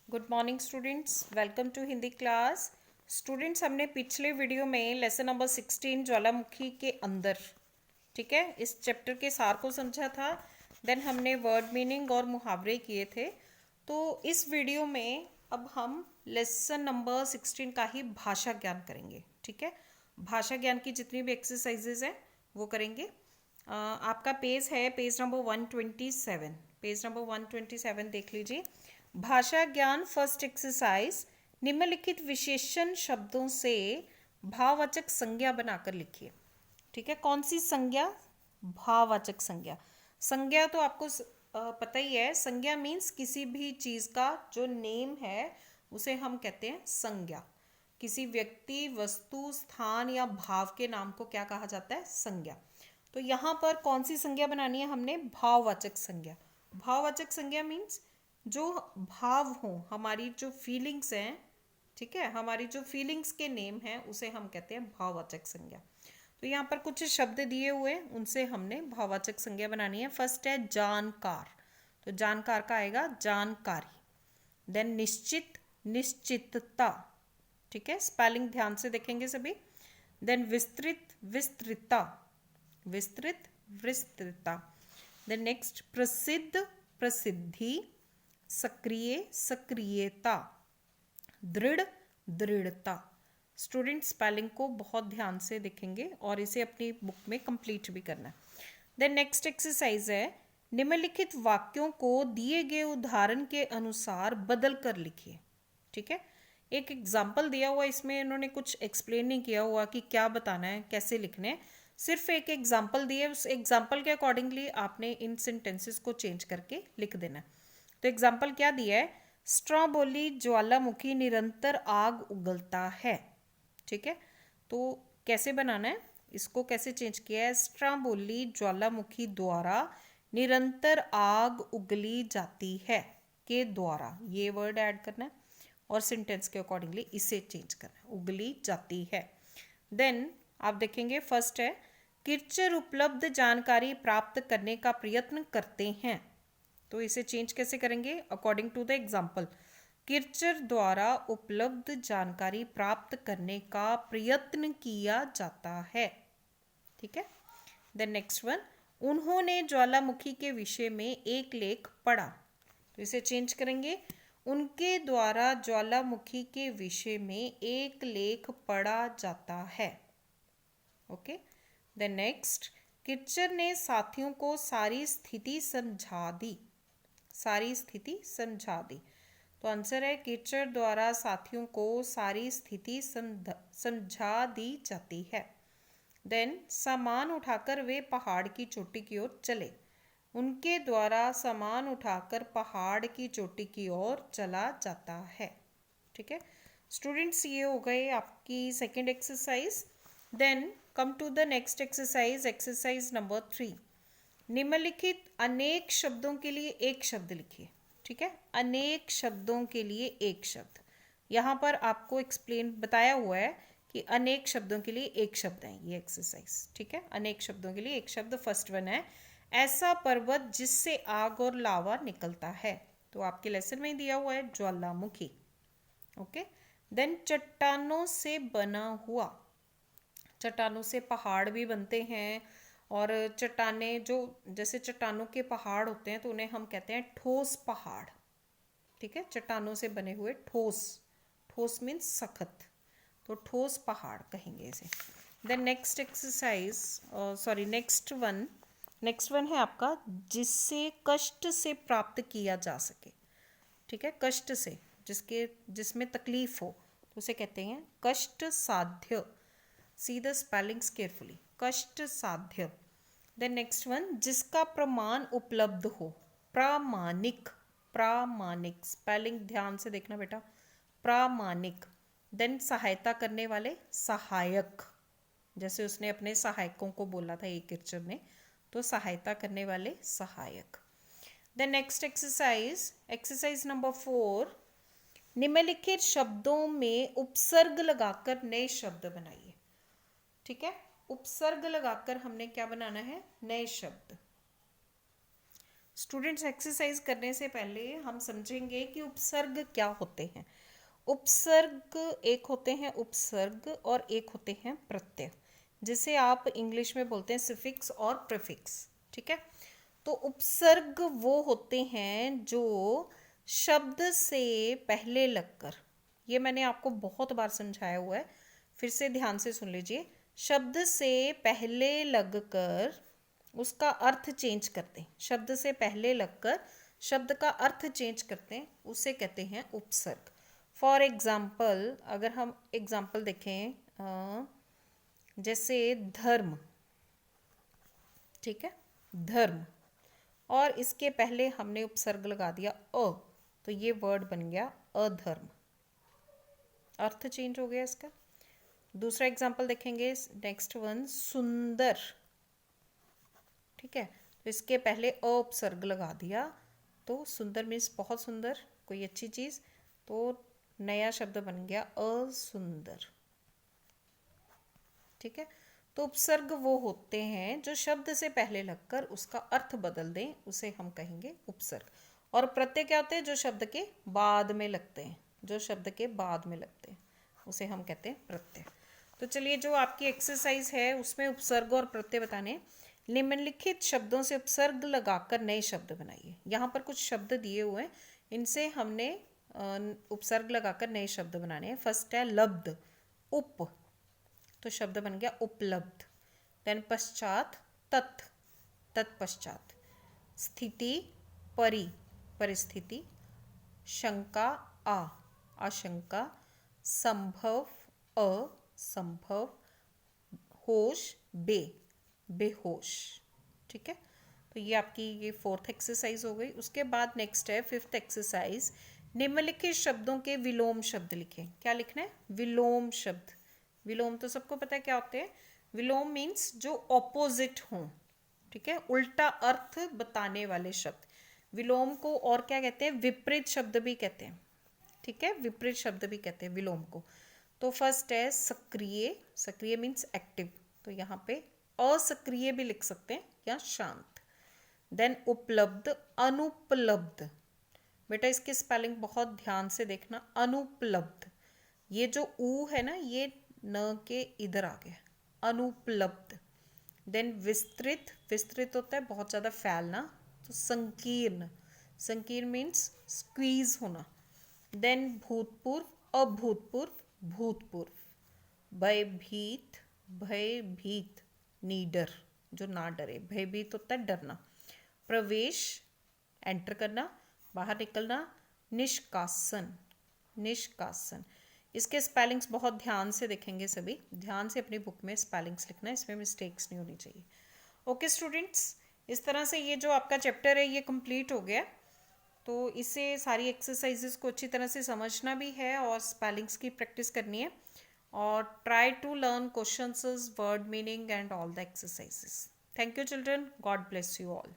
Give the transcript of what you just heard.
Good morning students, welcome to Hindi class. Students, हमने पिछले video में लेसन नंबर 16 ज्वालामुखी के अंदर, ठीक है, इस चैप्टर के सार को समझा था। देन हमने वर्ड मीनिंग और मुहावरे किए थे। तो इस वीडियो में अब हम लेसन नंबर 16 का ही भाषा ज्ञान करेंगे। ठीक है, भाषा ज्ञान की जितनी भी एक्सरसाइजेज हैं वो करेंगे। आपका पेज है पेज नंबर 127। पेज नंबर 127 देख लीजिए। भाषा ज्ञान फर्स्ट एक्सरसाइज। निम्नलिखित विशेषण शब्दों से भाववाचक संज्ञा बनाकर लिखिए। ठीक है, कौन सी संज्ञा? भाववाचक संज्ञा। संज्ञा तो आपको पता ही है। संज्ञा मीन्स किसी भी चीज का जो नेम है उसे हम कहते हैं संज्ञा। किसी व्यक्ति, वस्तु, स्थान या भाव के नाम को क्या कहा जाता है? संज्ञा। तो यहाँ पर कौन सी संज्ञा बनानी है हमने? भाववाचक संज्ञा। भाववाचक संज्ञा मीन्स जो भाव हो, हमारी जो फीलिंग्स हैं, ठीक है, हमारी जो फीलिंग्स के नेम हैं उसे हम कहते हैं भाववाचक संज्ञा। तो यहाँ पर कुछ शब्द दिए हुए हैं, उनसे हमने भाववाचक संज्ञा बनानी है। फर्स्ट है जानकार, तो जानकार का आएगा जानकारी। देन निश्चित, निश्चितता। ठीक है, स्पेलिंग ध्यान से देखेंगे सभी। देन विस्तृत, विस्तृता। विस्तृत, विस्तृता। देन नेक्स्ट प्रसिद्ध, प्रसिद्धि। सक्रिय, सक्रियता। दृढ़, दृढ़ता। स्टूडेंट स्पेलिंग को बहुत ध्यान से देखेंगे और इसे अपनी बुक में कंप्लीट भी करना है। देन नेक्स्ट एक्सरसाइज है, निम्नलिखित वाक्यों को दिए गए उदाहरण के अनुसार बदल कर लिखिए। ठीक है, एक एग्जाम्पल दिया हुआ, इसमें इन्होंने कुछ एक्सप्लेन नहीं किया हुआ कि क्या बताना है, कैसे लिखने हैं। सिर्फ एक एग्जाम्पल दिए, उस एग्जाम्पल के अकॉर्डिंगली आपने इन सेंटेंसेस को चेंज करके लिख देना है। तो एग्जाम्पल क्या दिया है? स्ट्रॉबोली ज्वालामुखी निरंतर आग उगलता है। ठीक है, तो कैसे बनाना है, इसको कैसे चेंज किया है? स्ट्रॉबोली ज्वालामुखी द्वारा निरंतर आग उगली जाती है के द्वारा, ये वर्ड ऐड करना है और सेंटेंस के अकॉर्डिंगली इसे चेंज करना है, उगली जाती है। देन आप देखेंगे फर्स्ट है, किरचर उपलब्ध जानकारी प्राप्त करने का प्रयत्न करते हैं। तो इसे चेंज कैसे करेंगे? According to the example. किरचर द्वारा उपलब्ध जानकारी प्राप्त करने का प्रयत्न किया जाता है। ठीक है, देन नेक्स्ट वन, उन्होंने ज्वालामुखी के विषय में एक लेख पढ़ा। तो इसे चेंज करेंगे, उनके द्वारा ज्वालामुखी के विषय में एक लेख पढ़ा जाता है। ओके, देन नेक्स्ट, किरचर ने साथियों को सारी स्थिति समझा दी। सारी स्थिति समझा दी। तो आंसर है किरचर द्वारा साथियों को सारी स्थिति समझा दी जाती है। देन सामान उठाकर वे पहाड़ की चोटी की ओर चले। उनके द्वारा सामान उठाकर पहाड़ की चोटी की ओर चला जाता है। ठीक है स्टूडेंट्स, ये हो गए आपकी second exercise. Then come to the next exercise, exercise number 3। निम्नलिखित अनेक शब्दों के लिए एक शब्द लिखिए। ठीक है, अनेक शब्दों के लिए एक शब्द। यहाँ पर आपको एक्सप्लेन बताया हुआ है कि अनेक शब्दों के लिए एक शब्द है ये एक्सरसाइज। ठीक है, अनेक शब्दों के लिए एक शब्द। फर्स्ट वन है, ऐसा पर्वत जिससे आग और लावा निकलता है। तो आपके लेसन में ही दिया हुआ है ज्वालामुखी। ओके, देन चट्टानों से बना हुआ। चट्टानों से पहाड़ भी बनते हैं, और चट्टाने जो, जैसे चट्टानों के पहाड़ होते हैं तो उन्हें हम कहते हैं ठोस पहाड़। ठीक है, चट्टानों से बने हुए ठोस, ठोस मीन्स सख्त, तो ठोस पहाड़ कहेंगे इसे। Then next exercise, sorry next one है आपका, जिससे कष्ट से प्राप्त किया जा सके। ठीक है, कष्ट से, जिसमें तकलीफ हो तो उसे कहते हैं कष्ट साध्य। सी द स्पेलिंग्स केयरफुली, कष्ट साध्य। देन नेक्स्ट वन, जिसका प्रमाण उपलब्ध हो। प्रामाणिक, प्रामाणिक, स्पेलिंग ध्यान से देखना बेटा, प्रामाणिक। देन सहायता करने वाले, सहायक, जैसे उसने अपने सहायकों को बोला था एक किरचर ने, तो सहायता करने वाले सहायक। Then next exercise, exercise number 4। निम्नलिखित शब्दों में उपसर्ग लगाकर नए शब्द बनाइए। ठीक है, उपसर्ग लगाकर हमने क्या बनाना है? नए शब्द। स्टूडेंट्स एक्सरसाइज करने से पहले हम समझेंगे कि उपसर्ग क्या होते हैं। उपसर्ग एक होते हैं उपसर्ग और एक होते हैं प्रत्यय, जिसे आप इंग्लिश में बोलते हैं सिफिक्स और प्रीफिक्स। ठीक है, तो उपसर्ग वो होते हैं जो शब्द से पहले लगकर, ये मैंने आपको बहुत बार समझाया हुआ है, फिर से ध्यान से सुन लीजिए। शब्द से पहले लगकर उसका अर्थ चेंज करते हैं, शब्द से पहले लगकर शब्द का अर्थ चेंज करते हैं, उसे कहते हैं उपसर्ग। फॉर एग्जाम्पल, अगर हम एग्जाम्पल देखें, जैसे धर्म, ठीक है, धर्म, और इसके पहले हमने उपसर्ग लगा दिया अ, तो ये वर्ड बन गया अधर्म, अर्थ चेंज हो गया इसका। दूसरा एग्जाम्पल देखेंगे, नेक्स्ट वन, सुंदर, ठीक है, तो इसके पहले अ उपसर्ग लगा दिया, तो सुंदर मीन्स बहुत सुंदर, कोई अच्छी चीज़, तो नया शब्द बन गया असुंदर। ठीक है, तो उपसर्ग वो होते हैं जो शब्द से पहले लगकर उसका अर्थ बदल दें, उसे हम कहेंगे उपसर्ग। और प्रत्यय क्या होते हैं? जो शब्द के बाद में लगते हैं, जो शब्द के बाद में लगते हैं उसे हम कहते हैं प्रत्यय। तो चलिए, जो आपकी एक्सरसाइज है उसमें उपसर्ग और प्रत्यय बताने, निम्नलिखित शब्दों से उपसर्ग लगाकर नए शब्द बनाइए। यहाँ पर कुछ शब्द दिए हुए हैं, इनसे हमने उपसर्ग लगाकर नए शब्द बनाने हैं। फर्स्ट है लब्ध, उप, तो शब्द बन गया उपलब्ध। देन पश्चात तत्, तत्पश्चात। स्थिति परि, परिस्थिति। शंका आ, आशंका। संभव असंभव। होश बे, बेहोश। ठीक है, तो ये आपकी ये फोर्थ एक्सरसाइज हो गई। उसके बाद नेक्स्ट है फिफ्थ एक्सरसाइज, निम्नलिखित शब्दों के विलोम शब्द लिखें। क्या लिखना है? विलोम शब्द। विलोम तो सबको पता है क्या होते हैं। विलोम मीन्स जो ऑपोजिट हों, ठीक है, उल्टा अर्थ बताने वाले शब्द। विलोम को और क्या कहते हैं? विपरीत शब्द भी कहते हैं। ठीक है, विपरीत शब्द भी कहते हैं विलोम को। तो फर्स्ट है सक्रिय, सक्रिय मीन्स एक्टिव, तो यहाँ पे असक्रिय भी लिख सकते हैं या शांत। देन उपलब्ध, अनुपलब्ध, बेटा इसकी स्पेलिंग बहुत ध्यान से देखना। अनुपलब्ध, ये जो ऊ है ना, ये न के इधर आ गया, अनुपलब्ध। देन विस्तृत, विस्तृत होता है बहुत ज़्यादा फैलना, तो संकीर्ण, संकीर्ण मीन्स स्क्वीज होना। देन भूतपूर्व, अभूतपूर्व, भूतपूर्व। भयभीत, भयभीत, नीडर, जो ना डरे, भयभीत होता है डरना। प्रवेश, एंटर करना, बाहर निकलना। निष्कासन, निष्कासन, इसके स्पेलिंग्स बहुत ध्यान से देखेंगे, सभी ध्यान से अपनी बुक में स्पेलिंग्स लिखना, इसमें मिस्टेक्स नहीं होनी चाहिए। ओके स्टूडेंट्स, इस तरह से ये जो आपका चैप्टर है ये कंप्लीट हो गया। तो इससे सारी एक्सरसाइजेस को अच्छी तरह से समझना भी है और स्पेलिंग्स की प्रैक्टिस करनी है, और try to learn questions, word meaning and all the exercises. Thank you children, God bless you all.